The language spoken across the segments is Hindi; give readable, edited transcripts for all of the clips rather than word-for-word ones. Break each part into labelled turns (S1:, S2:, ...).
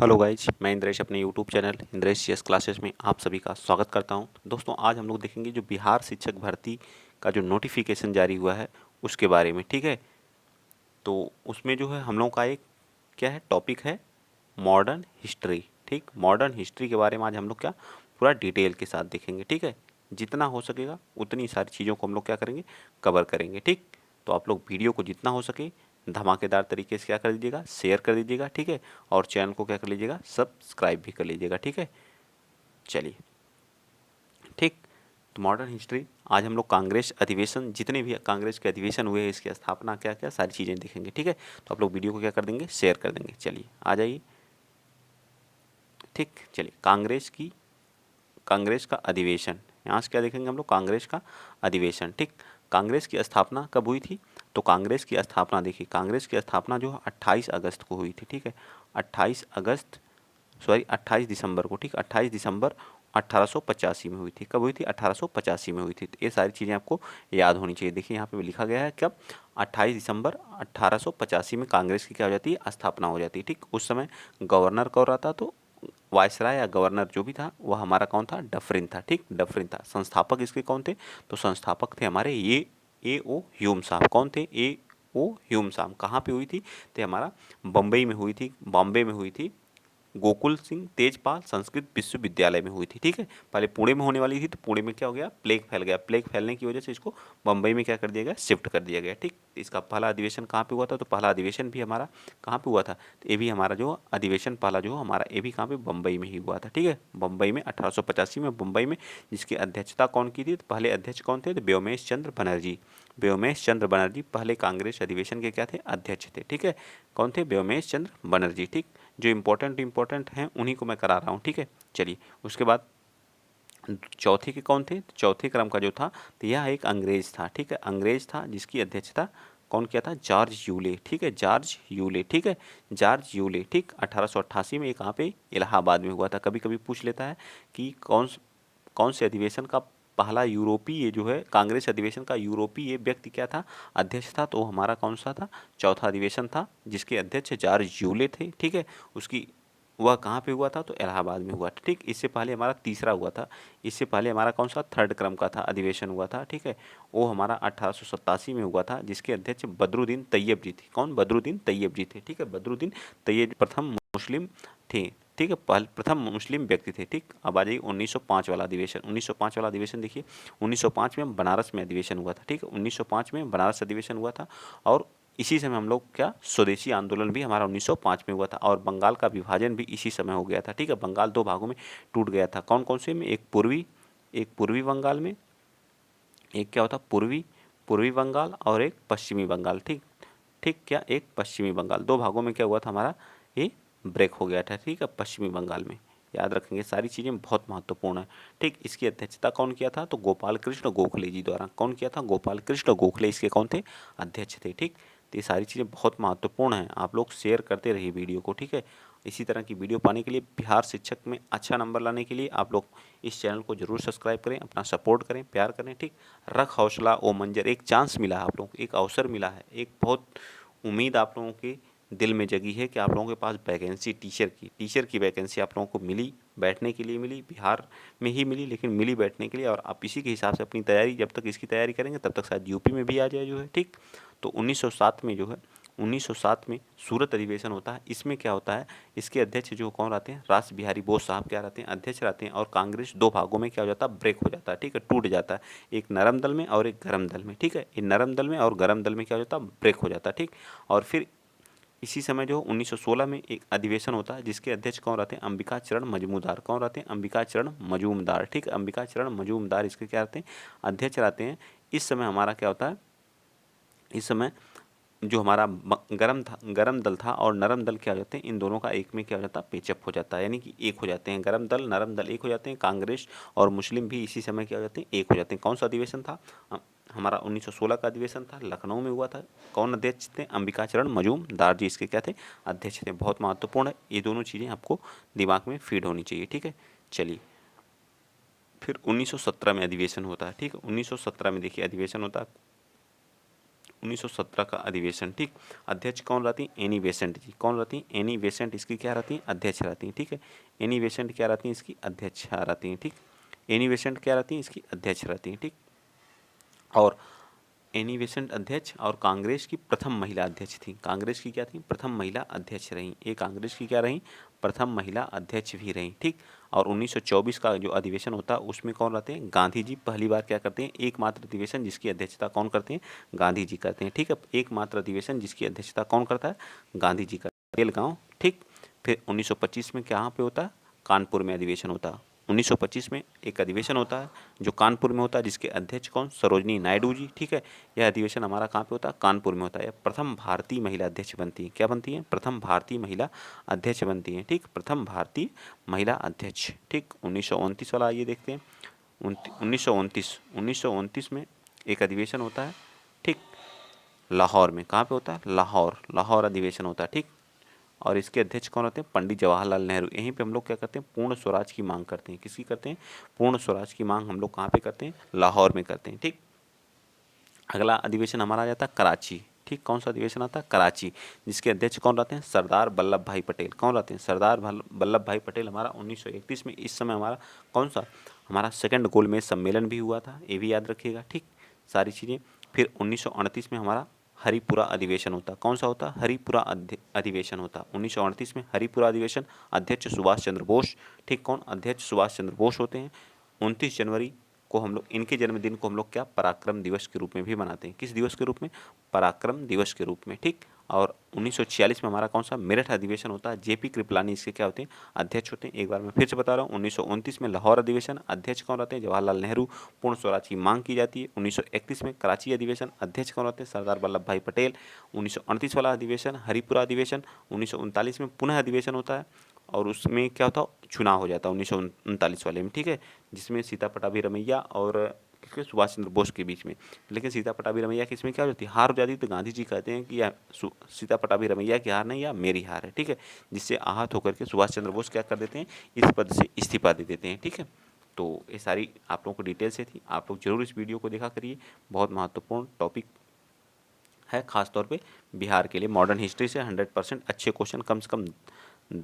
S1: हेलो गाइज, मैं इंद्रेश अपने YouTube channel Indresh CS classes में आप सभी का स्वागत करता हूं। दोस्तों, आज हम लोग देखेंगे जो बिहार शिक्षक भर्ती का जो नोटिफिकेशन जारी हुआ है उसके बारे में। ठीक है, तो उसमें जो है हम लोगों का एक क्या है टॉपिक है, मॉडर्न हिस्ट्री। ठीक, मॉडर्न हिस्ट्री के बारे में आज हम लोग क्या पूरा डिटेल के साथ देखेंगे। ठीक है, जितना हो सकेगा उतनी सारी चीज़ों को हम लोग क्या करेंगे, कवर करेंगे। ठीक, तो आप लोग वीडियो को जितना हो सके धमाकेदार तरीके से क्या कर दीजिएगा, शेयर कर दीजिएगा। ठीक है, और चैनल को क्या कर लीजिएगा, सब्सक्राइब भी कर लीजिएगा। ठीक है, चलिए। ठीक, तो मॉडर्न हिस्ट्री आज हम लोग कांग्रेस अधिवेशन, जितने भी कांग्रेस के अधिवेशन हुए हैं, इसकी स्थापना क्या क्या सारी चीज़ें देखेंगे। ठीक है, तो आप लोग वीडियो को क्या कर देंगे, शेयर कर देंगे। चलिए आ जाइए। ठीक, चलिए कांग्रेस का अधिवेशन, यहाँ से क्या देखेंगे हम लोग, कांग्रेस का अधिवेशन। ठीक, कांग्रेस की स्थापना कब हुई थी? तो कांग्रेस की स्थापना देखिए, कांग्रेस की स्थापना जो है 28 अगस्त को हुई थी। ठीक है, 28 दिसंबर को। ठीक, 28 दिसंबर 1885 में हुई थी। कब हुई थी? 1885 में हुई थी। तो ये सारी चीज़ें आपको याद होनी चाहिए। देखिए यहाँ पे लिखा गया है कब, 28 दिसंबर 1885 में कांग्रेस की क्या हो जाती है, स्थापना हो जाती है। ठीक, उस समय गवर्नर कौन रहा था? तो वायसराय या गवर्नर जो भी था वह हमारा कौन था, डफरिन था। ठीक, डफरिन था। संस्थापक इसके कौन थे? तो संस्थापक थे हमारे ये A.O. ह्यूम साहब। कौन थे? A.O. ह्यूम साहब। कहाँ पे हुई थी? तो हमारा बम्बई में हुई थी, बॉम्बे में हुई थी, गोकुल सिंह तेजपाल संस्कृत विश्वविद्यालय में हुई थी। ठीक है, पहले पुणे में होने वाली थी, तो पुणे में क्या हो गया, प्लेग फैल गया। प्लेग फैलने की वजह से इसको बम्बई में क्या कर दिया गया, शिफ्ट कर दिया गया। ठीक, इसका पहला अधिवेशन कहाँ पे हुआ था? तो पहला अधिवेशन भी हमारा कहाँ पे हुआ था? तो ये भी हमारा जो अधिवेशन पहला जो हमारा, ये भी कहाँ पे, बम्बई में ही हुआ था। ठीक है, बम्बई में 1885 में बम्बई में, जिसकी अध्यक्षता कौन की थी? तो पहले अध्यक्ष कौन थे? तो व्योमेश चंद्र बनर्जी। व्योमेश चंद्र बनर्जी पहले कांग्रेस अधिवेशन के क्या थे, अध्यक्ष थे। ठीक है, कौन थे? व्योमेश चंद्र बनर्जी। ठीक, जो इम्पोर्टेंट हैं उन्हीं को मैं करा रहा हूँ। ठीक है, चलिए उसके बाद चौथे के कौन थे? तो चौथे क्रम का जो था, तो यह एक अंग्रेज था। ठीक है, अंग्रेज था जिसकी अध्यक्षता कौन किया था? George Yule. ठीक है, जॉर्ज यूले। ठीक है, जॉर्ज यूले। ठीक, 1888 में ये कहाँ पे, इलाहाबाद में हुआ था। कभी कभी पूछ लेता है कि कौन से अधिवेशन का पहला यूरोपीय जो है, कांग्रेस अधिवेशन का यूरोपीय व्यक्ति क्या था, अध्यक्ष था? तो हमारा कौन सा था? चौथा अधिवेशन था, जिसके अध्यक्ष जॉर्ज यूले थे। ठीक है, उसकी वह कहाँ पे हुआ था? तो इलाहाबाद में हुआ था। ठीक, इससे पहले हमारा तीसरा हुआ था, इससे पहले हमारा कौन सा, थर्ड क्रम का था, अधिवेशन हुआ था। ठीक है, वो हमारा 1887 में हुआ था, जिसके अध्यक्ष बदरुद्दीन तैयब जी थे। कौन? बदरुद्दीन तैयब जी थे। ठीक है, बदरुद्दीन तैयब प्रथम मुस्लिम थे। ठीक है, प्रथम मुस्लिम व्यक्ति थे। ठीक, अब आ जाइए 1905 वाला अधिवेशन। 1905 वाला अधिवेशन देखिए, 1905 में बनारस में अधिवेशन हुआ था। ठीक है, 1905 में बनारस अधिवेशन हुआ था, और इसी समय हम लोग क्या, स्वदेशी आंदोलन भी हमारा 1905 में हुआ था, और बंगाल का विभाजन भी इसी समय हो गया था। ठीक है, बंगाल दो भागों में टूट गया था। कौन कौन से में? एक पूर्वी बंगाल में, एक क्या होता, पूर्वी पूर्वी बंगाल, और एक पश्चिमी बंगाल। ठीक, ठीक, क्या, एक पश्चिमी बंगाल। दो भागों में क्या हुआ था हमारा, ये ब्रेक हो गया था। ठीक है, पश्चिमी बंगाल में। याद रखेंगे, सारी चीज़ें बहुत महत्वपूर्ण है। ठीक, इसकी अध्यक्षता कौन किया था? तो गोपाल कृष्ण गोखले जी द्वारा। कौन किया था? गोपाल कृष्ण गोखले इसके कौन थे? अध्यक्ष थे। ठीक, तो ये सारी चीज़ें बहुत महत्वपूर्ण हैं, आप लोग शेयर करते रहिए वीडियो को। ठीक है, इसी तरह की वीडियो पाने के लिए, बिहार शिक्षक में अच्छा नंबर लाने के लिए आप लोग इस चैनल को जरूर सब्सक्राइब करें, अपना सपोर्ट करें, प्यार करें। ठीक, रख हौसला ओ मंजर, एक चांस मिला है आप लोगों को, एक अवसर मिला है, एक बहुत उम्मीद आप लोगों के दिल में जगी है कि आप लोगों के पास वैकेंसी, टीचर की वैकेंसी आप लोगों को मिली, बैठने के लिए मिली, बिहार में ही मिली, लेकिन मिली बैठने के लिए। और आप इसी के हिसाब से अपनी तैयारी, जब तक इसकी तैयारी करेंगे तब तक शायद यूपी में भी आ जाए जो है। ठीक, तो 1907 में जो है, 1907 में सूरत अधिवेशन होता है। इसमें क्या होता है, इसके अध्यक्ष जो कौन रहते हैं, रास बिहारी बोस साहब क्या रहते हैं, अध्यक्ष रहते हैं, और कांग्रेस दो भागों में क्या हो जाता है, ब्रेक हो जाता है। ठीक है, टूट जाता है, एक नरम दल में और एक गरम दल में। ठीक है, ये नरम दल में और गरम दल में क्या हो जाता है, ब्रेक हो जाता है। ठीक, और फिर इसी समय जो 1916 में एक अधिवेशन होता है, जिसके अध्यक्ष कौन रहते हैं, अंबिका चरण मजूमदार। कौन रहते हैं? अंबिका चरण मजूमदार। ठीक, अंबिका चरण मजूमदार इसके क्या रहते हैं, अध्यक्ष रहते हैं। इस समय हमारा क्या होता है, इस समय जो हमारा गरम दल था और नरम दल क्या हो जाते हैं, इन दोनों का एक में क्या हो जाता है, पेचअप हो जाता है, यानी कि एक हो जाते हैं। गरम दल नरम दल एक हो जाते हैं, कांग्रेस और मुस्लिम भी इसी समय क्या हो जाते हैं, एक हो जाते हैं। कौन सा अधिवेशन था? हमारा 1916 का अधिवेशन था, लखनऊ में हुआ था। कौन अध्यक्ष थे? अंबिका चरण मजूमदार जी इसके क्या थे, अध्यक्ष थे। बहुत महत्वपूर्ण है, ये दोनों चीज़ें आपको दिमाग में फीड होनी चाहिए। ठीक है, चलिए फिर 1917 में अधिवेशन होता है। ठीक है, 1917 में देखिए अधिवेशन होता है, 1917 का अधिवेशन, ठीक। अध्यक्ष कौन रहती हैं? एनी बेसेंट जी। कौन रहती हैं? एनी बेसेंट इसकी क्या रहती हैं? अध्यक्ष रहती हैं, ठीक है। एनी बेसेंट क्या रहती हैं? इसकी अध्यक्ष रहती हैं, ठीक। एनी बेसेंट क्या रहती हैं? इसकी अध्यक्ष रहती हैं, ठीक। और एनी बेसेंट अध्यक्ष और कांग्रेस की प्रथम महिला अध्यक्ष थी। कांग्रेस की क्या थी? प्रथम महिला अध्यक्ष रहीं। ये कांग्रेस की क्या रहीं? प्रथम महिला अध्यक्ष भी रहीं, ठीक। और 1924 का जो अधिवेशन होता है उसमें कौन रहते हैं? गांधी जी पहली बार क्या करते हैं? एकमात्र अधिवेशन जिसकी अध्यक्षता कौन करते हैं? गांधी जी करते हैं, ठीक है। एकमात्र अधिवेशन जिसकी अध्यक्षता कौन करता है? गांधी जी करते हैं, बेलगांव, ठीक। फिर 1925 में कहाँ पे होता है? कानपुर में अधिवेशन होता है। 1925 में एक अधिवेशन होता है जो कानपुर में होता है, जिसके अध्यक्ष कौन? सरोजनी नायडू जी, ठीक है। यह अधिवेशन हमारा कहाँ पे होता है? कानपुर में होता है। प्रथम भारतीय महिला अध्यक्ष बनती है। क्या बनती है? प्रथम भारतीय महिला अध्यक्ष बनती है, ठीक। प्रथम भारतीय महिला अध्यक्ष, ठीक। 1929 वाला आइए देखते हैं। 1929 में एक अधिवेशन होता है, ठीक, लाहौर में। कहाँ पे होता है? लाहौर अधिवेशन होता है, ठीक। और इसके अध्यक्ष कौन होते हैं? पंडित जवाहरलाल नेहरू। यहीं पे हम लोग क्या करते हैं? पूर्ण स्वराज की मांग करते हैं। किसकी करते हैं? पूर्ण स्वराज की मांग हम लोग कहाँ पे करते हैं? लाहौर में करते हैं, ठीक। अगला अधिवेशन हमारा आ जाता है कराची, ठीक। कौन सा अधिवेशन आता है? कराची, जिसके अध्यक्ष कौन रहते हैं? सरदार वल्लभ भाई पटेल। कौन रहते हैं? सरदार वल्लभ भाई पटेल। हमारा 1931 में इस समय हमारा कौन सा? हमारा सेकंड गोलमेज सम्मेलन भी हुआ था, ये भी याद रखिएगा, ठीक। सारी चीज़ें। फिर 1938 में हमारा हरिपुरा अधिवेशन होता। कौन सा होता? हरिपुरा अधिवेशन होता। 1938 में हरिपुरा अधिवेशन। अध्यक्ष सुभाष चंद्र बोस, ठीक। कौन? अध्यक्ष सुभाष चंद्र बोस होते हैं। 29 जनवरी को हम लोग, इनके जन्मदिन को हम लोग क्या? पराक्रम दिवस के रूप में भी मनाते हैं। किस दिवस के रूप में? पराक्रम दिवस के रूप में, ठीक। और 1946 में हमारा कौन सा? मेरठ अधिवेशन होता है। जेपी कृपलानी इसके क्या होते हैं? अध्यक्ष होते हैं। एक बार मैं फिर से बता रहा हूँ, 1929 में लाहौर अधिवेशन, अध्यक्ष कौन रहते हैं? जवाहरलाल नेहरू। पूर्ण स्वराज की मांग की जाती है। 1931 में कराची अधिवेशन, अध्यक्ष कौन रहते हैं? सरदार वल्लभ भाई पटेल। 1938 वाला अधिवेशन हरिपुरा अधिवेशन। 1939 में पुनः अधिवेशन होता है और उसमें क्या होता है? चुनाव हो जाता है 1939 वाले में, ठीक है, जिसमें सीता पटाभी रमैया और किसके? सुभाष चंद्र बोस के बीच में। लेकिन सीता पटाभी रमैया की इसमें क्या हो जाती है? हार हो जाती है। तो गांधी जी कहते हैं कि या सीता पटाभी रमैया की हार नहीं, या मेरी हार है, ठीक है। जिससे आहत होकर के सुभाष चंद्र बोस क्या कर देते हैं? इस पद से इस्तीफा दे देते हैं, ठीक है। तो ये सारी आप लोगों को डिटेल से थी। आप लोग जरूर इस वीडियो को देखा करिए, बहुत महत्वपूर्ण टॉपिक है, खासतौर पे बिहार के लिए। मॉडर्न हिस्ट्री से 100% अच्छे क्वेश्चन, कम से कम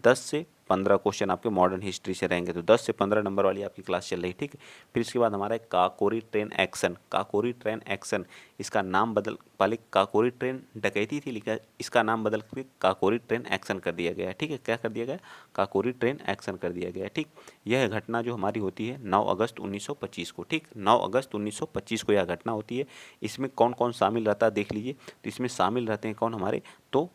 S1: 10 से 15 क्वेश्चन आपके मॉडर्न हिस्ट्री से रहेंगे। तो 10 से 15 नंबर वाली आपकी क्लास चल रही, ठीक है। फिर इसके बाद हमारा है Kakori train action. Kakori train action, इसका नाम बदल, पहले काकोरी ट्रेन डकैती थी, लेकिन इसका नाम बदल के काकोरी ट्रेन एक्शन कर दिया गया है, ठीक है। क्या कर दिया गया? काकोरी ट्रेन एक्शन कर दिया गया है, ठीक। यह घटना जो हमारी होती है 9 अगस्त 1925 को, ठीक। 9 अगस्त 1925 को यह घटना होती है। इसमें कौन कौन शामिल रहता है देख लीजिए। तो इसमें शामिल रहते हैं कौन हमारे? तो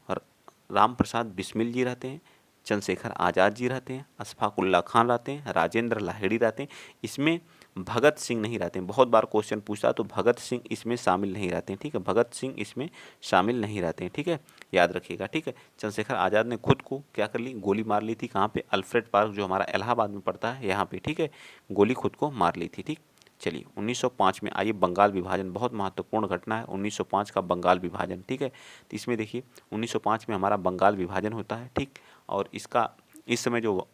S1: राम प्रसाद बिस्मिल जी रहते हैं, चंद्रशेखर आज़ाद जी रहते हैं, अशफाक उल्ला खान रहते हैं, राजेंद्र लाहिड़ी रहते हैं। इसमें भगत सिंह नहीं रहते हैं। बहुत बार क्वेश्चन पूछता है, तो भगत सिंह इसमें शामिल नहीं रहते हैं, ठीक है। भगत सिंह इसमें शामिल नहीं रहते हैं, ठीक है, याद रखिएगा, ठीक है। चंद्रशेखर आज़ाद ने खुद को क्या कर ली? गोली मार ली थी। कहाँ पे? अल्फ्रेड पार्क, जो हमारा इलाहाबाद में पड़ता है, यहाँ पे, ठीक है। गोली खुद को मार ली थी, ठीक। चलिए 1905 में आइए, बंगाल विभाजन, बहुत महत्वपूर्ण घटना है 1905 का बंगाल विभाजन, ठीक है। तो इसमें देखिए 1905 में हमारा बंगाल विभाजन होता है, ठीक। और इसका इस समय जो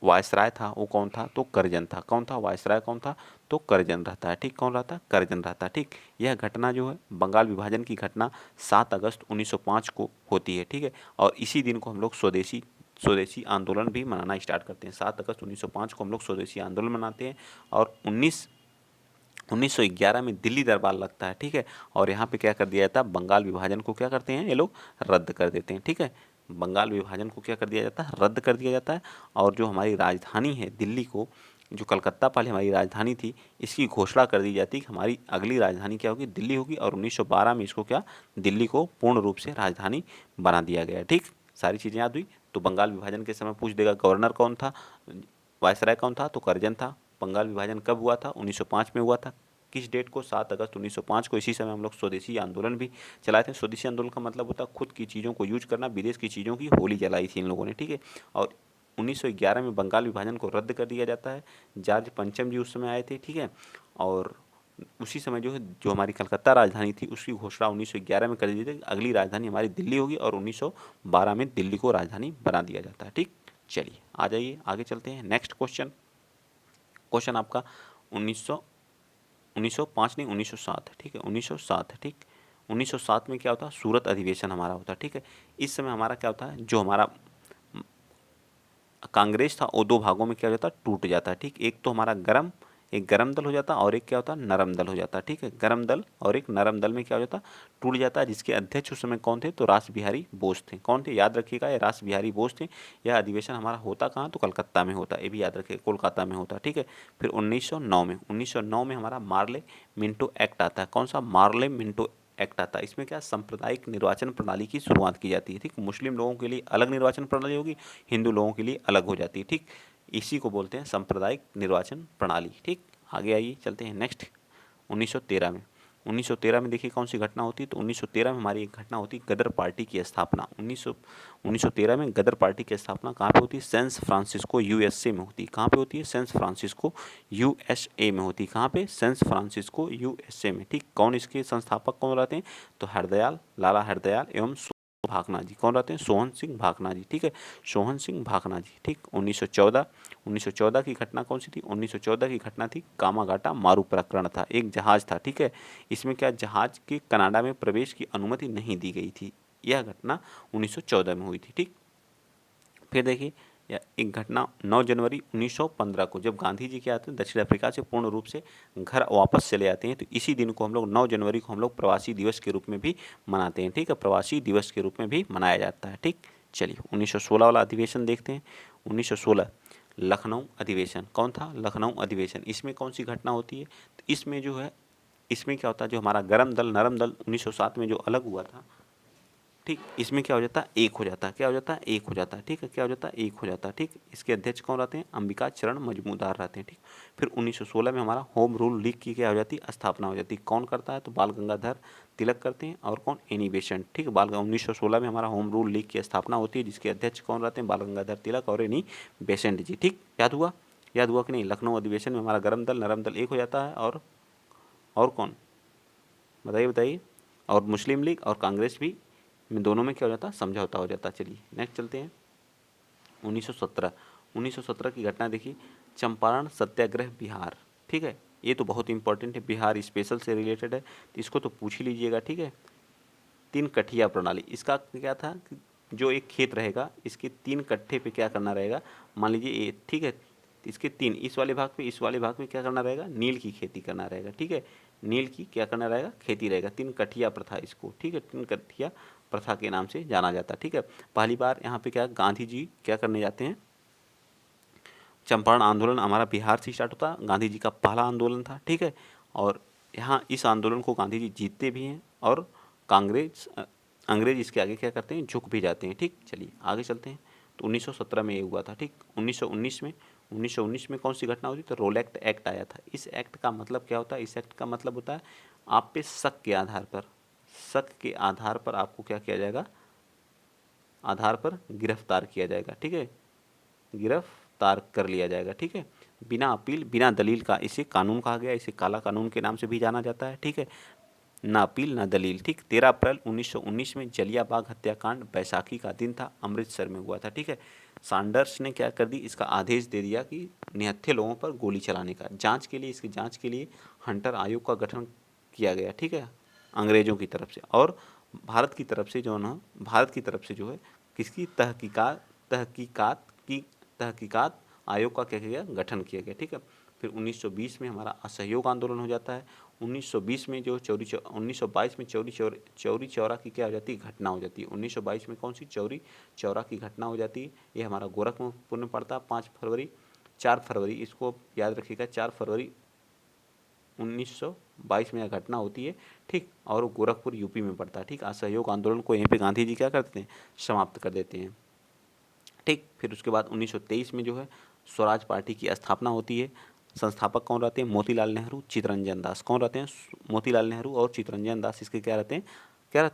S1: वायसराय था वो कौन था? तो करजन था। कौन था? वायसराय कौन था? तो करजन रहता है, ठीक। कौन रहता है? करजन रहता है, ठीक। यह घटना जो है, बंगाल विभाजन की घटना 7 अगस्त 1905 को होती है, ठीक है। और इसी दिन को हम लोग स्वदेशी आंदोलन भी मनाना स्टार्ट करते हैं। 7 अगस्त 1905 को हम लोग स्वदेशी आंदोलन मनाते हैं। और 1911 में दिल्ली दरबार लगता है, ठीक है। और यहाँ पे क्या कर दिया जाता है? बंगाल विभाजन को क्या करते हैं ये लोग? रद्द कर देते हैं, ठीक है। बंगाल विभाजन को क्या कर दिया जाता है? रद्द कर दिया जाता है। और जो हमारी राजधानी है दिल्ली को, जो कलकत्ता पहले हमारी राजधानी थी, इसकी घोषणा कर दी जाती है कि हमारी अगली राजधानी क्या होगी? दिल्ली होगी। और 1912 में इसको क्या? दिल्ली को पूर्ण रूप से राजधानी बना दिया गया, ठीक। सारी चीज़ें याद हुई। तो बंगाल विभाजन के समय पूछ देगा गवर्नर कौन था, वायसराय कौन था? तो करजन था। बंगाल विभाजन कब हुआ था? 1905 में हुआ था। किस डेट को? 7 अगस्त 1905 को। इसी समय हम लोग स्वदेशी आंदोलन भी चलाए थे। स्वदेशी आंदोलन का मतलब होता है खुद की चीज़ों को यूज करना। विदेश की चीज़ों की होली जलाई थी इन लोगों ने, ठीक है। और 1911 में बंगाल विभाजन को रद्द कर दिया जाता है। जॉर्ज पंचम जी उस समय आए थे, ठीक है। और उसी समय जो है, जो हमारी कलकत्ता राजधानी थी, उसकी घोषणा 1911 में कर दी थी। अगली राजधानी हमारी दिल्ली होगी। और 1912 में दिल्ली को राजधानी बना दिया जाता है, ठीक। चलिए आ जाइए, आगे चलते हैं। नेक्स्ट क्वेश्चन, क्वेश्चन आपका 1905 नहीं 1907 है, ठीक है। 1907 है, ठीक। 1907 में क्या होता है, सूरत अधिवेशन हमारा होता है। ठीक है, इस समय हमारा क्या होता है, जो हमारा कांग्रेस था वो दो भागों में क्या हो जाता है, टूट जाता है। ठीक, एक तो हमारा एक गरम दल हो जाता है और एक क्या होता है, नरम दल हो जाता है। ठीक है, गरम दल और एक नरम दल में क्या हो जाता है, टूट जाता है। जिसके अध्यक्ष उस समय कौन थे, तो रास बिहारी बोस थे। कौन थे, याद रखिएगा, ये रास बिहारी बोस थे। यह अधिवेशन हमारा होता कहाँ, तो कलकत्ता में होता, ये भी याद रखिएगा, कोलकाता में होता। ठीक है, फिर 1909 में हमारा मार्ले मिंटो एक्ट आता है। कौन सा, मार्ले मिंटो एक्ट आता है। इसमें क्या सांप्रदायिक निर्वाचन प्रणाली की शुरुआत की जाती है। ठीक, मुस्लिम लोगों के लिए अलग निर्वाचन प्रणाली होगी, हिंदू लोगों के लिए अलग हो जाती है। ठीक, इसी को बोलते हैं सांप्रदायिक निर्वाचन प्रणाली। ठीक, आगे आइए, चलते हैं नेक्स्ट। 1913 में 1913 में देखिए कौन सी घटना होती है, तो 1913 में हमारी एक घटना होती है, गदर पार्टी की स्थापना। 1913 में गदर पार्टी की स्थापना कहाँ पे होती है, सैन फ्रांसिस्को यूएसए में होती है। कहाँ पे होती है, सैन फ्रांसिस्को यूएसए में होती है। कहाँ पे, सैन फ्रांसिस्को यूएसए में। ठीक, कौन इसके संस्थापक कौन रहते हैं, तो लाला हरदयाल एवं भाकना जी। कौन रहते हैं, सोहन सिंह भाकना जी। ठीक है, सोहन सिंह भाकना जी। ठीक, 1914 की घटना कौन सी थी, 1914 की घटना थी कामागाटा मारू प्रकरण था, एक जहाज था। ठीक है, इसमें क्या, जहाज के कनाडा में प्रवेश की अनुमति नहीं दी गई थी। यह घटना 1914 में हुई थी। ठीक, फिर देखिए एक घटना 9 जनवरी 1915 को, जब गांधी जी क्या आते हैं दक्षिण अफ्रीका से पूर्ण रूप से घर वापस चले आते हैं, तो इसी दिन को हम लोग 9 जनवरी को हम लोग प्रवासी दिवस के रूप में भी मनाते हैं। ठीक है, प्रवासी दिवस के रूप में भी मनाया जाता है। ठीक, चलिए 1916 वाला अधिवेशन देखते हैं। 1916 लखनऊ अधिवेशन, कौन था, लखनऊ अधिवेशन। इसमें कौन सी घटना होती है, तो इसमें जो है, इसमें क्या होता है, जो हमारा गरम दल नरम दल 1907 में जो अलग हुआ था, ठीक, इसमें क्या हो जाता है, एक हो जाता है। क्या हो जाता है, एक हो जाता है। ठीक है, क्या हो जाता है, एक हो जाता है। ठीक, इसके अध्यक्ष कौन रहते हैं, अंबिका चरण मजमूदार रहते हैं। ठीक, फिर 1916 में हमारा होम रूल लीग की क्या हो जाती है, स्थापना हो जाती है। कौन करता है, तो बाल गंगाधर तिलक करते हैं, और कौन, एनी बेसेंट। ठीक, 1916 में हमारा होम रूल लीग की स्थापना होती है, जिसके अध्यक्ष कौन रहते हैं, बाल गंगाधर तिलक और एनी बेसेंट जी। ठीक, याद हुआ कि नहीं, लखनऊ अधिवेशन में हमारा गरम दल नरम दल एक हो जाता है, और कौन, बताइए बताइए, और मुस्लिम लीग और कांग्रेस भी, में दोनों में क्या हो जाता है, समझौता हो जाता है। चलिए नेक्स्ट चलते हैं। 1917 की घटना देखिए, चंपारण सत्याग्रह बिहार। ठीक है, ये तो बहुत इंपॉर्टेंट है, बिहार स्पेशल से रिलेटेड है, तो इसको तो पूछ ही लीजिएगा। ठीक है, 3 कठिया प्रणाली, इसका क्या था कि जो एक खेत रहेगा, इसके 3 कट्ठे पे क्या करना रहेगा, मान लीजिए ये, ठीक है, इसके 3, इस वाले भाग पे, इस वाले भाग में क्या करना रहेगा, नील की खेती करना रहेगा। ठीक है, नील की क्या करना रहेगा, खेती रहेगा। 3 कठिया प्रथा इसको, ठीक है, 3 कठिया प्रथा के नाम से जाना जाता है। ठीक है, पहली बार यहाँ पे क्या, गांधी जी क्या करने जाते हैं, चंपारण आंदोलन हमारा बिहार से स्टार्ट होता, गांधी जी का पहला आंदोलन था। ठीक है, और यहाँ इस आंदोलन को गांधी जी जीतते भी हैं, और अंग्रेज इसके आगे क्या करते हैं, झुक भी जाते हैं। ठीक, चलिए आगे चलते हैं। तो 1917 में ये हुआ था। ठीक, 1919 में कौन सी घटना हुई, तो रोलेक्ट एक्ट आया था। इस एक्ट का मतलब क्या होता है, इस एक्ट का मतलब होता है आप पे शक के आधार पर आपको क्या किया जाएगा, आधार पर गिरफ्तार किया जाएगा। ठीक है, गिरफ्तार कर लिया जाएगा। ठीक है, बिना अपील बिना दलील का, इसे कानून कहा गया, इसे काला कानून के नाम से भी जाना जाता है। ठीक है, ना अपील ना दलील। ठीक, 13 अप्रैल 1919 में जलियांबाग हत्याकांड बैसाखी का दिन था, अमृतसर में हुआ था। ठीक है, सैंडर्स ने क्या कर दी, इसका आदेश दे दिया कि निहत्थे लोगों पर गोली चलाने का जांच के लिए, इसकी जांच के लिए हंटर आयोग का गठन किया गया। ठीक है, अंग्रेजों की तरफ से, और भारत की तरफ से जो है किसकी तहकीकात आयोग का क्या किया गया, गठन किया गया। ठीक है, फिर 1920 में हमारा असहयोग आंदोलन हो जाता है। 1920 में जो 1922 में चौरी चौरा की क्या हो जाती है, घटना हो जाती है। 1922 में कौन सी, चौरी चौरा की घटना हो जाती है। ये हमारा गोरखपुर में पड़ता है। 4 फरवरी, इसको याद रखिएगा, 4 फरवरी 1922 में यह घटना होती है। ठीक, और गोरखपुर यूपी में पड़ता है। ठीक, असहयोग आंदोलन को यहीं पे गांधी जी क्या करते हैं, समाप्त कर देते हैं। ठीक, फिर उसके बाद 1923 में जो है स्वराज पार्टी की स्थापना होती है। संस्थापक कौन रहते हैं, मोतीलाल नेहरू, चित्तरंजन दास। कौन रहते हैं, मोतीलाल नेहरू और चित्तरंजन दास इसके क्या रहते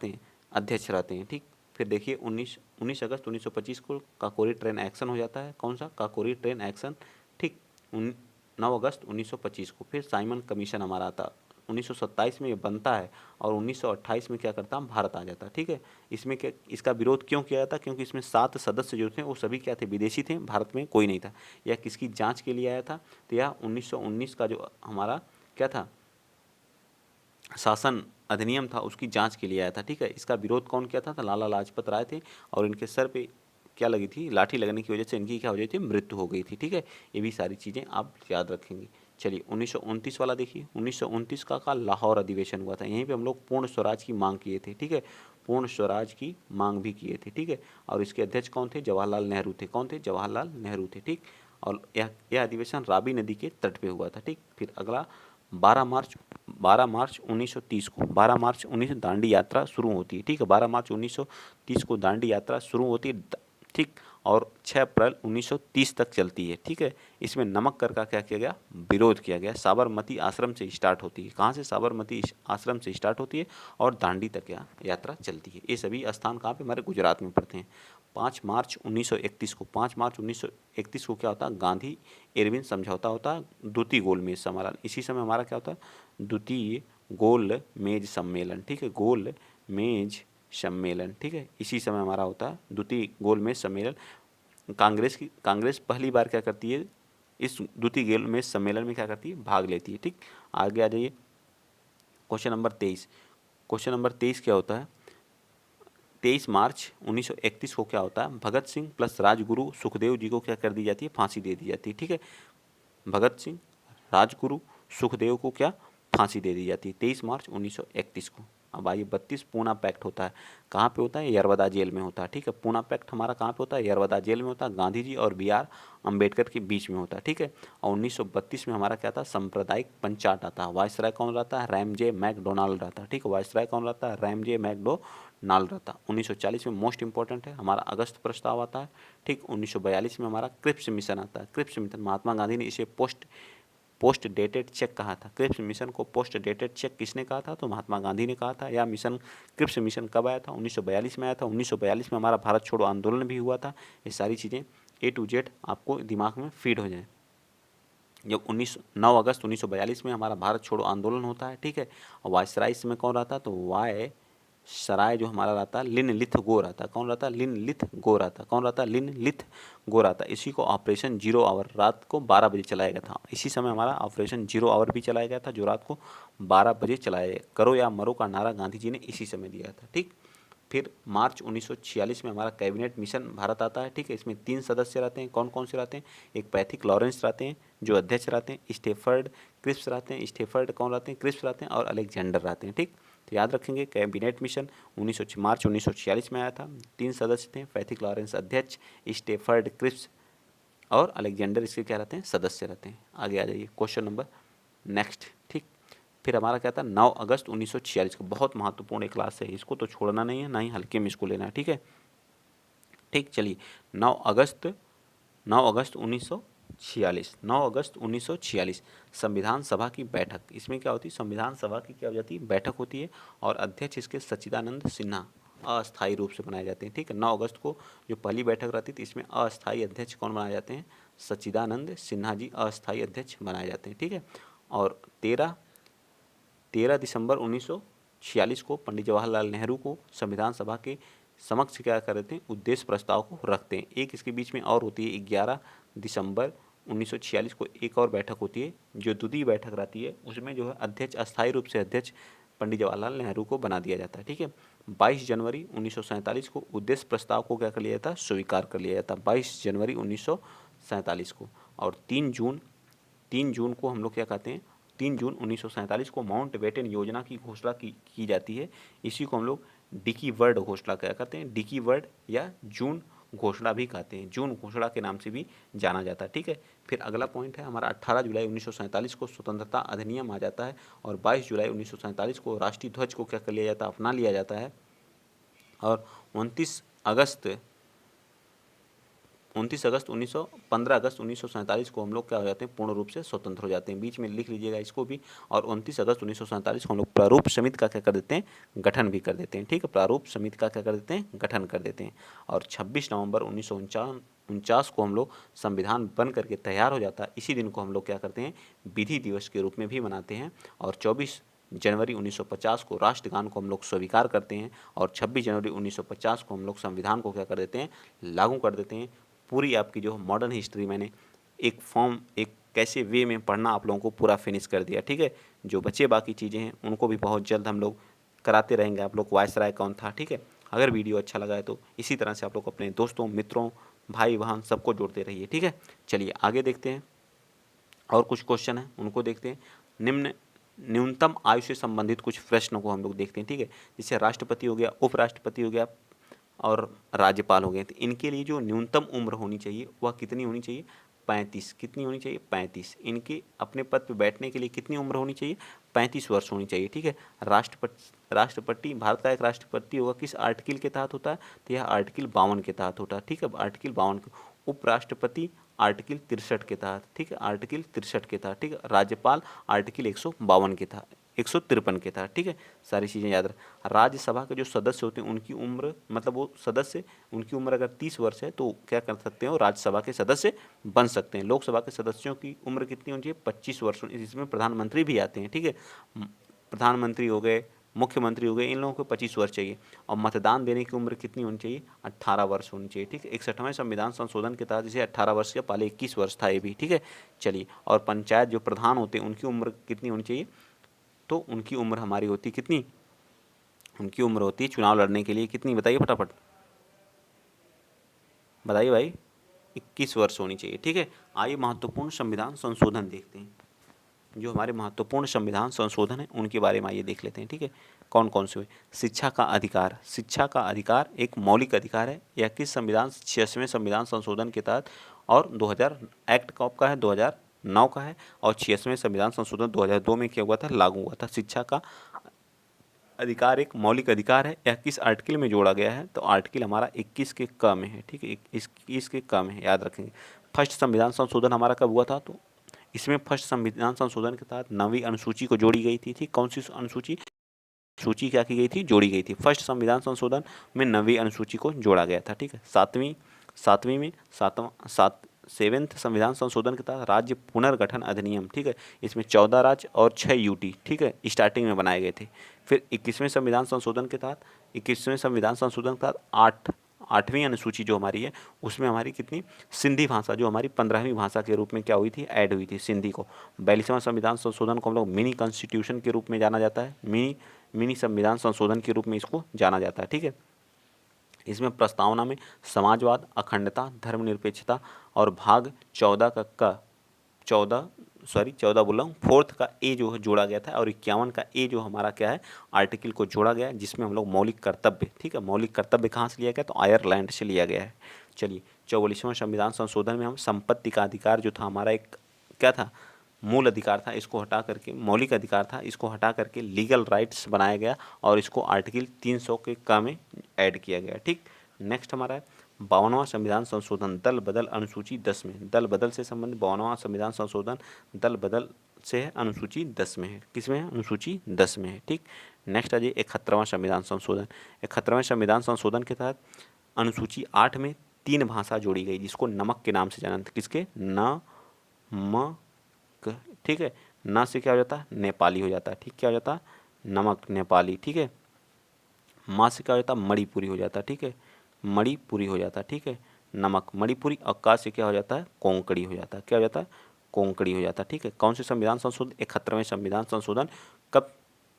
S1: हैं, अध्यक्ष रहते हैं। ठीक, फिर देखिए 19 अगस्त 1925 को काकोरी ट्रेन एक्शन हो जाता है। कौन सा, काकोरी ट्रेन एक्शन। ठीक, 9 अगस्त 1925 को फिर साइमन कमीशन हमारा आता, 1927 में ये बनता है, और 1928 में क्या करता है, भारत आ जाता है। ठीक है, इसमें क्या, इसका विरोध क्यों किया जाता, क्योंकि इसमें 7 सदस्य जो थे वो सभी क्या थे, विदेशी थे, भारत में कोई नहीं था। यह किसकी जांच के लिए आया था, तो यह 1919 का जो हमारा क्या था, शासन अधिनियम था उसकी जांच के लिए आया था। ठीक है, इसका विरोध कौन किया था? तो लाला लाजपत राय थे, और इनके सर पे क्या लगी थी? लाठी लगने की वजह से इनकी क्या हो गई थी? मृत्यु हो गई थी। ठीक है, ये भी सारी चीज़ें आप याद रखेंगे। चलिए 1929 वाला देखिए। 1929 का लाहौर अधिवेशन हुआ था। यहीं पे हम लोग पूर्ण स्वराज की मांग किए थे। ठीक है, पूर्ण स्वराज की मांग भी किए थे। ठीक है, और इसके अध्यक्ष कौन थे? जवाहरलाल नेहरू थे। कौन थे? जवाहरलाल नेहरू थे। ठीक, और यह अधिवेशन रावी नदी के तट पे हुआ था। ठीक, फिर अगला 12 मार्च 1930 को, 12 मार्च 19 दांडी यात्रा शुरू होती है। ठीक है, 12 मार्च 1930 को दांडी यात्रा शुरू होती है। ठीक, और 6 अप्रैल 1930 तक चलती है। ठीक है, इसमें नमक कर का क्या किया गया? विरोध किया गया। साबरमती आश्रम से स्टार्ट होती है। कहाँ से? साबरमती आश्रम से स्टार्ट होती है और दांडी तक यात्रा चलती है। ये सभी स्थान कहाँ पे? हमारे गुजरात में पड़ते हैं। 5 मार्च 1931 को, 5 मार्च 1931 को क्या होता है? गांधी इरविन समझौता होता है, द्वितीय गोल मेज सम्मेलन। इसी समय हमारा क्या होता है? द्वितीय गोल मेज सम्मेलन। ठीक है, गोल मेज सम्मेलन। ठीक है, इसी समय हमारा होता है द्वितीय गोल मेज सम्मेलन। कांग्रेस पहली बार क्या करती है? इस द्वितीय गोल मेज सम्मेलन में क्या करती है? भाग लेती है। ठीक, आगे आ जाइए। Question number 23। क्वेश्चन नंबर 23 क्या होता है? 23 मार्च 1931 को क्या होता है? भगत सिंह प्लस राजगुरु सुखदेव जी को क्या कर दी जाती है? फांसी दे दी जाती है। ठीक है, भगत सिंह, राजगुरु, सुखदेव को क्या? फांसी दे दी जाती है 23 मार्च 1931 को। अब आइए 32, पूना पैक्ट होता है। कहाँ पे होता है? यरवदा जेल में होता है। ठीक है, पूना पैक्ट हमारा कहाँ पे होता है? यरवदा जेल में होता है। गांधी जी और BR अम्बेडकर के बीच में होता है। ठीक है, और 1932 में हमारा क्या था? सांप्रदायिक पंचायत आता है। वायसराय कौन रहता है? रैमजे मैकडोनाल्ड रहता है। ठीक है, वायसराय कौन रहता है? रैमजे मैकडोनाल्ड रहता है। 1940 में मोस्ट इंपॉर्टेंट है हमारा अगस्त प्रस्ताव आता है। ठीक, 1942 में हमारा क्रिप्स मिशन आता है। क्रिप्स मिशन महात्मा गांधी ने इसे पोस्ट डेटेड चेक कहा था। क्रिप्स मिशन को पोस्ट डेटेड चेक किसने कहा था? तो महात्मा गांधी ने कहा था। यह मिशन, क्रिप्स मिशन कब आया था? 1942 में आया था। 1942 में हमारा भारत छोड़ो आंदोलन भी हुआ था। ये सारी चीज़ें A to Z आपको दिमाग में फीड हो जाए। जब 9 अगस्त 1942 में हमारा भारत छोड़ो आंदोलन होता है। ठीक है, और वायसराय में कौन रहता है? तो वाय सराय जो हमारा रहता है लिनलिथ गो रहता है। कौन रहता है? लिनलिथ गो रहता है। कौन रहता है? लिनलिथ गो रहता है। इसी को ऑपरेशन 0 आवर रात को 12 बजे चलाया गया था। इसी समय हमारा ऑपरेशन 0 आवर भी चलाया गया था, जो रात को 12 बजे चलाया गया। करो या मरो का नारा गांधी जी ने इसी समय दिया था। ठीक, फिर मार्च 1946 में हमारा कैबिनेट मिशन भारत आता है। ठीक है, इसमें 3 सदस्य रहते हैं। कौन कौन से रहते हैं? एक पैथिक लॉरेंस रहते हैं जो अध्यक्ष रहते हैं, स्टेफर्ड क्रिप्स रहते हैं, स्टेफर्ड कौन रहते हैं? क्रिप्स रहते हैं, और अलेक्जेंडर रहते हैं। ठीक, तो याद रखेंगे कैबिनेट मिशन मार्च 1946 में आया था। 3 सदस्य थे, पैथिक लॉरेंस अध्यक्ष, स्टेफर्ड क्रिप्स और अलेक्जेंडर इसके क्या रहते हैं? सदस्य रहते हैं। आगे आ जाइए क्वेश्चन नंबर नेक्स्ट। ठीक, फिर हमारा क्या था? 9 अगस्त 1946 को, बहुत महत्वपूर्ण एक क्लास है, इसको तो छोड़ना नहीं है, ना ही हल्के में इसको लेना है। ठीक है, ठीक, चलिए 9 अगस्त 1946 संविधान सभा की बैठक। इसमें क्या होती है? संविधान सभा की क्या हो जाती है? बैठक होती है, और अध्यक्ष इसके सच्चिदानंद सिन्हा अस्थायी रूप से बनाए जाते हैं। ठीक है, 9 अगस्त को जो पहली बैठक रहती थी, इसमें अस्थायी अध्यक्ष कौन बनाए जाते हैं? सच्चिदानंद सिन्हा जी अस्थायी अध्यक्ष बनाए जाते हैं। ठीक है, और 13 दिसंबर 1946 को पंडित जवाहरलाल नेहरू को संविधान सभा के समक्ष क्या कर देते हैं? उद्देश्य प्रस्ताव को रखते हैं। एक इसके बीच में और होती है, 11 दिसंबर 1946 को एक और बैठक होती है, जो द्वितीय बैठक रहती है। उसमें जो है अध्यक्ष, अस्थायी रूप से अध्यक्ष पंडित जवाहरलाल नेहरू को बना दिया जाता है। ठीक है, 22 जनवरी 1947 को उद्देश्य प्रस्ताव को क्या कर लिया जाता है? स्वीकार कर लिया जाता है, 22 जनवरी 1947 को। और 3 जून को हम लोग क्या कहते हैं? 3 जून 1947 को माउंट बेटन योजना की घोषणा की जाती है। इसी को हम लोग डिकी वर्ड घोषणा क्या कहते हैं? डिकी वर्ड या जून घोषणा भी कहते हैं, जून घोषणा के नाम से भी जाना जाता है। ठीक है, फिर अगला पॉइंट है हमारा 18 जुलाई 1947 को स्वतंत्रता अधिनियम आ जाता है, और 22 जुलाई 1947 को राष्ट्रीय ध्वज को क्या कर लिया जाता है? अपना लिया जाता है, और 29 अगस्त 15 अगस्त 1947 को हम लोग क्या हो जाते हैं? पूर्ण रूप से स्वतंत्र हो जाते हैं। बीच में लिख लीजिएगा इसको भी। और 29 अगस्त 1947 को हम लोग प्रारूप समिति का क्या कर देते हैं? गठन भी कर देते हैं। ठीक है, प्रारूप समिति का क्या कर देते हैं? गठन कर देते हैं। और 26 नवंबर 1949 को हम लोग संविधान बन करके तैयार हो जाता है। इसी दिन को हम लोग क्या करते हैं? विधि दिवस के रूप में भी मनाते हैं। और 24 जनवरी 1950 को राष्ट्रगान को हम लोग स्वीकार करते हैं, और 26 जनवरी 1950 को हम लोग संविधान को क्या कर देते हैं? लागू कर देते हैं। पूरी आपकी जो मॉडर्न हिस्ट्री मैंने एक कैसे वे में पढ़ना आप लोगों को पूरा फिनिश कर दिया। ठीक है, जो बचे बाकी चीज़ें हैं उनको भी बहुत जल्द हम लोग कराते रहेंगे आप लोग वायसराय कौन था। ठीक है, अगर वीडियो अच्छा लगा है तो इसी तरह से आप लोग अपने दोस्तों, मित्रों, भाई बहन सबको जोड़ते रहिए। ठीक है, चलिए आगे देखते हैं, और कुछ क्वेश्चन है उनको देखते हैं। निम्न न्यूनतम आयु से संबंधित कुछ प्रश्नों को हम लोग देखते हैं। ठीक है, जैसे राष्ट्रपति हो गया, उपराष्ट्रपति हो गया और राज्यपाल हो गए, तो इनके लिए जो न्यूनतम उम्र होनी चाहिए वह कितनी होनी चाहिए? 35। कितनी होनी चाहिए? 35। इनके अपने पद पर बैठने के लिए कितनी उम्र होनी चाहिए? 35 वर्ष होनी चाहिए। ठीक है, राष्ट्रपति भारत का एक राष्ट्रपति होगा, किस आर्टिकल के तहत होता है? तो यह आर्टिकल 52 के तहत होता है। ठीक है, आर्टिकल 52। उपराष्ट्रपति आर्टिकल 63 के तहत। ठीक है, आर्टिकल 63 के तहत। ठीक है, राज्यपाल आर्टिकल 152 के तहत, 153 के तहत। ठीक है, सारी चीज़ें याद रख। राज्यसभा के जो सदस्य होते हैं उनकी उम्र, मतलब वो सदस्य, उनकी उम्र अगर 30 वर्ष है तो क्या कर सकते हो? राज्यसभा के सदस्य बन सकते हैं। लोकसभा के सदस्यों की उम्र कितनी होनी चाहिए? 25 वर्ष। इसमें प्रधानमंत्री भी आते हैं। ठीक है, प्रधानमंत्री हो गए, मुख्यमंत्री हो गए, इन लोगों को 25 वर्ष चाहिए। और मतदान देने की उम्र कितनी होनी चाहिए? 18 वर्ष होनी चाहिए। ठीक है, 61वें संविधान संशोधन के तहत इसे 18 वर्ष के, पहले 21 वर्ष था ये भी। ठीक है, चलिए, और पंचायत जो प्रधान होते हैं उनकी उम्र कितनी होनी चाहिए? तो उनकी उम्र हमारी होती कितनी? उनकी उम्र होती है चुनाव लड़ने के लिए कितनी? बताइए फटाफट, बताइए भाई। 21 वर्ष होनी चाहिए। ठीक है, आइए महत्वपूर्ण संविधान संशोधन देखते हैं। जो हमारे महत्वपूर्ण संविधान संशोधन है उनके बारे में आइए देख लेते हैं। ठीक है, कौन कौन से हुए? शिक्षा का अधिकार। शिक्षा का अधिकार एक मौलिक अधिकार है। यह किस संविधान, 86वें संविधान संशोधन के तहत, और 2000 एक्ट कब का है? 2009 का है। और 86वें संविधान संशोधन 2002 में क्या हुआ था? लागू हुआ था। शिक्षा का अधिकार एक मौलिक अधिकार है। यह किस आर्टिकल में जोड़ा गया है? तो आर्टिकल हमारा 21 के क में है। ठीक है, 21 के क में है, याद रखेंगे। फर्स्ट संविधान संशोधन हमारा कब हुआ था? तो इसमें फर्स्ट संविधान संशोधन के तहत 9वीं अनुसूची को जोड़ी गई थी। ठीक, कौन सी अनुसूची? सूची क्या की गई थी? जोड़ी गई थी। फर्स्ट संविधान संशोधन में 9वीं अनुसूची को जोड़ा गया था। ठीक है, सातवीं में सेवेंथ संविधान संशोधन के तहत राज्य पुनर्गठन अधिनियम। ठीक है, इसमें 14 राज्य और 6 यूटी, ठीक है, स्टार्टिंग में बनाए गए थे। फिर 21वें संविधान संशोधन के तहत, 21वें संविधान संशोधन के तहत 8वीं अनुसूची जो हमारी है उसमें हमारी कितनी? सिंधी भाषा जो हमारी 15वीं भाषा के रूप में क्या हुई थी? ऐड हुई थी, सिंधी को। 42वां संविधान संशोधन को हम लोग मिनी कॉन्स्टिट्यूशन के रूप में जाना जाता है। मिनी संविधान संशोधन के रूप में इसको जाना जाता है। ठीक है, इसमें प्रस्तावना में समाजवाद, अखंडता, धर्मनिरपेक्षता और भाग 14 का 14 बोल रहा हूँ, फोर्थ का ए जो है जोड़ा गया था, और 51 का ए जो हमारा क्या है? आर्टिकल को जोड़ा गया है, जिसमें हम लोग मौलिक कर्तव्य, ठीक है, मौलिक कर्तव्य कहाँ से लिया गया? तो आयरलैंड से लिया गया है। चलिए, 44वां संविधान संशोधन में हम संपत्ति का अधिकार जो था हमारा, एक क्या था? मूल अधिकार था, इसको हटा करके, मौलिक अधिकार था, इसको हटा करके लीगल राइट्स बनाया गया और इसको आर्टिकल 300 के क में ऐड किया गया। ठीक, नेक्स्ट हमारा है 52वां संविधान संशोधन, दल बदल अनुसूची 10 में। दल बदल से संबंधित 52वां संविधान संशोधन दल बदल से है, अनुसूची 10 में है। किस में है? अनुसूची 10 में है। ठीक, नेक्स्ट आ जाइए 71वां संविधान संशोधन। 71वें संविधान संशोधन के तहत अनुसूची 8 में 3 भाषा जोड़ी गई, जिसको नमक के नाम से जाना था। किसके? न म क। ठीक है, न से क्या हो जाता है? नेपाली हो जाता है। ठीक, क्या हो जाता है? नमक, नेपाली। ठीक है, माँ से क्या हो जाता है? मणिपुरी हो जाता है। ठीक है, मणिपुरी हो जाता है। ठीक है, नमक मणिपुरी। और का से क्या हो जाता है? कोंकणी हो जाता है। क्या हो जाता है? कोंकणी हो जाता है। ठीक है, कौन से संविधान संशोधन? 71वें संविधान संशोधन कब?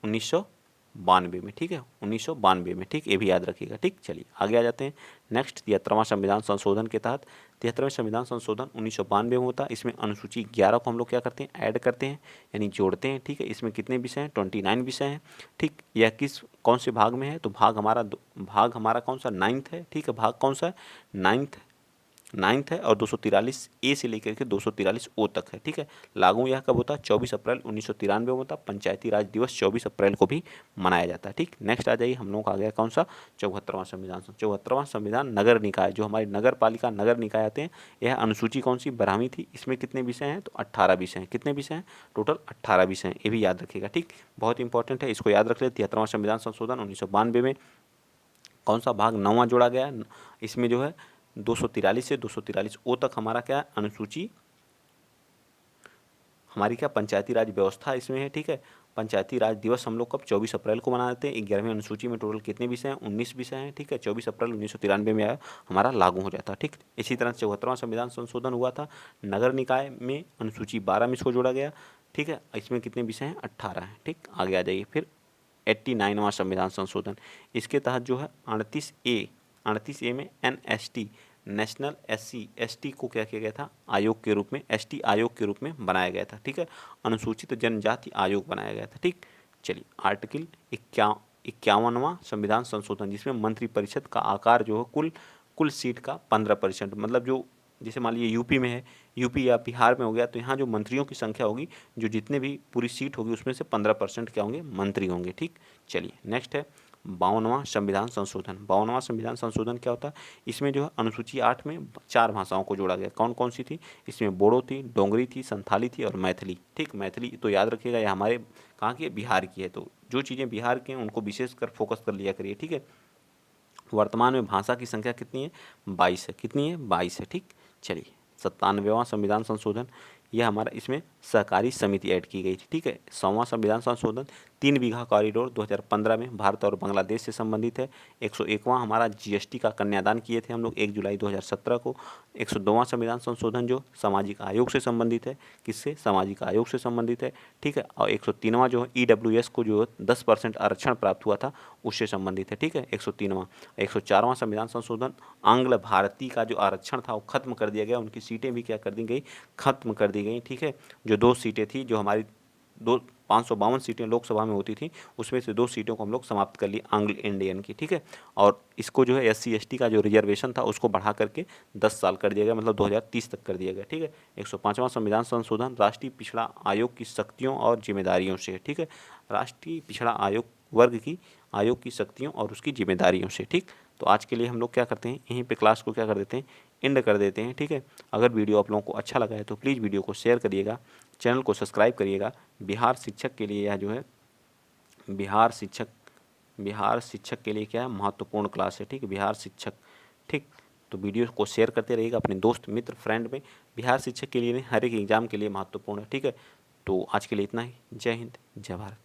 S1: 1992 में। ठीक है, 1992 में। ठीक, ये भी याद रखिएगा। ठीक, चलिए आगे आ जाते हैं। नेक्स्ट 73वां संविधान संशोधन के तहत, 73वें संविधान संशोधन 1992 में होता है। इसमें अनुसूची 11 को हम लोग क्या करते हैं? ऐड करते हैं, यानी जोड़ते हैं। ठीक है, इसमें कितने विषय हैं? 29 विषय हैं। ठीक, यह किस कौन से भाग में है? तो भाग हमारा कौन सा? 9th है। ठीक है, भाग कौन सा है? 9th है, और 243 ए से लेकर के 243 ओ तक है। ठीक है, लागू यह कब होता है? 24 अप्रैल 1993 में होता है। पंचायती राज दिवस 24 अप्रैल को भी मनाया जाता है। ठीक, नेक्स्ट आ जाइए, हम लोग आ गया कौन सा? 74वां संविधान। 74वां संविधान नगर निकाय, जो हमारी नगर पालिका, नगर निकाय आते हैं, यह अनुसूची कौन सी? 12वीं थी। इसमें कितने विषय हैं? तो 18 विषय हैं। कितने विषय हैं? टोटल 18 विषय हैं। ये भी याद रखिएगा। ठीक, बहुत इंपॉर्टेंट है, इसको याद रख ले। 73वां संविधान संशोधन 1992 में कौन सा भाग 9वां जोड़ा गया है? इसमें जो है 243 से 243 ओ तक हमारा क्या है? अनुसूची हमारी क्या? पंचायती राज व्यवस्था इसमें है। ठीक है, पंचायती राज दिवस हम लोग कब? 24 अप्रैल को मनाते हैं। 11वीं अनुसूची में टोटल कितने विषय हैं? 19 विषय हैं। ठीक है, 24 अप्रैल 1993 में आया, हमारा लागू हो जाता है। ठीक, इसी तरह 74वां संविधान संशोधन हुआ था, नगर निकाय में अनुसूची 12 में इसको जोड़ा गया। ठीक है, इसमें कितने विषय हैं? 18 हैं। ठीक, आगे आ जाइए फिर 89वां संविधान संशोधन। इसके तहत जो है 38A में NST नेशनल SC/ST को क्या किया गया था, आयोग के रूप में, ST आयोग के रूप में बनाया गया था। ठीक है, अनुसूचित जनजाति आयोग बनाया गया था। ठीक, चलिए आर्टिकल 51वां संविधान संशोधन, जिसमें मंत्रिपरिषद का आकार जो है कुल सीट का 15%, मतलब जो जैसे मान लीजिए यूपी में है, यूपी या बिहार में हो गया, तो यहाँ जो मंत्रियों की संख्या होगी, जो जितने भी पूरी सीट होगी उसमें से 15% क्या होंगे, मंत्री होंगे। ठीक, चलिए नेक्स्ट है 52वां संविधान संशोधन। 52वां संविधान संशोधन क्या होता है, इसमें जो है अनुसूची 8 में 4 भाषाओं को जोड़ा गया। कौन कौन सी थी, इसमें बोडो थी, डोंगरी थी, संथाली थी और मैथिली। ठीक, मैथिली तो याद रखिएगा, ये हमारे कहाँ की है, बिहार की है, तो जो चीज़ें बिहार की हैं उनको विशेषकर फोकस कर लिया करिए। ठीक है, वर्तमान में भाषा की संख्या कितनी है, 22 है। कितनी है, 22 है। ठीक, चलिए 97वां संविधान संशोधन, यह हमारा, इसमें सहकारी समिति ऐड की गई थी। ठीक है, 100वां संविधान संशोधन, 3 बीघा कॉरिडोर 2015 में भारत और बांग्लादेश से संबंधित है। 101वां हमारा GST का कन्यादान किए थे हम लोग 1 जुलाई 2017 को। 102वां संविधान संशोधन जो सामाजिक आयोग से संबंधित है, किससे, सामाजिक आयोग से संबंधित है। ठीक है, और 103वां जो है EWS को जो 10% आरक्षण प्राप्त हुआ था, उससे संबंधित है। ठीक है, 103वां। 104वां संविधान संशोधन, आंग्ल भारती का जो आरक्षण था वो खत्म कर दिया गया, उनकी सीटें भी क्या कर दी गई, खत्म कर दी गई। ठीक है, जो 2 सीटें थी, जो हमारी 552 सीटें लोकसभा में होती थी, उसमें से 2 सीटों को हम लोग समाप्त कर लिए आंग्ल इंडियन की। ठीक है, और इसको जो है SC/ST का जो रिजर्वेशन था उसको बढ़ा करके 10 साल कर दिया गया, मतलब 2030 तक कर दिया गया। ठीक है, 105वां संविधान संशोधन, राष्ट्रीय पिछड़ा आयोग की शक्तियों और जिम्मेदारियों से। ठीक है, राष्ट्रीय पिछड़ा आयोग वर्ग की आयोग की शक्तियों और उसकी जिम्मेदारियों से। ठीक, तो आज के लिए हम लोग क्या करते हैं, यहीं पे क्लास को क्या कर देते हैं, एंड कर देते हैं। ठीक है, अगर वीडियो आप लोगों को अच्छा लगा है तो प्लीज़ वीडियो को शेयर करिएगा, चैनल को सब्सक्राइब करिएगा। बिहार शिक्षक के लिए यह जो है बिहार शिक्षक के लिए क्या है, महत्वपूर्ण क्लास है। ठीक है, बिहार शिक्षक। ठीक, तो वीडियो को शेयर करते रहिएगा अपने दोस्त मित्र फ्रेंड में। बिहार शिक्षक के लिए नहीं, हर एक एग्जाम के लिए महत्वपूर्ण है। ठीक है, तो आज के लिए इतना ही। जय हिंद, जय भारत।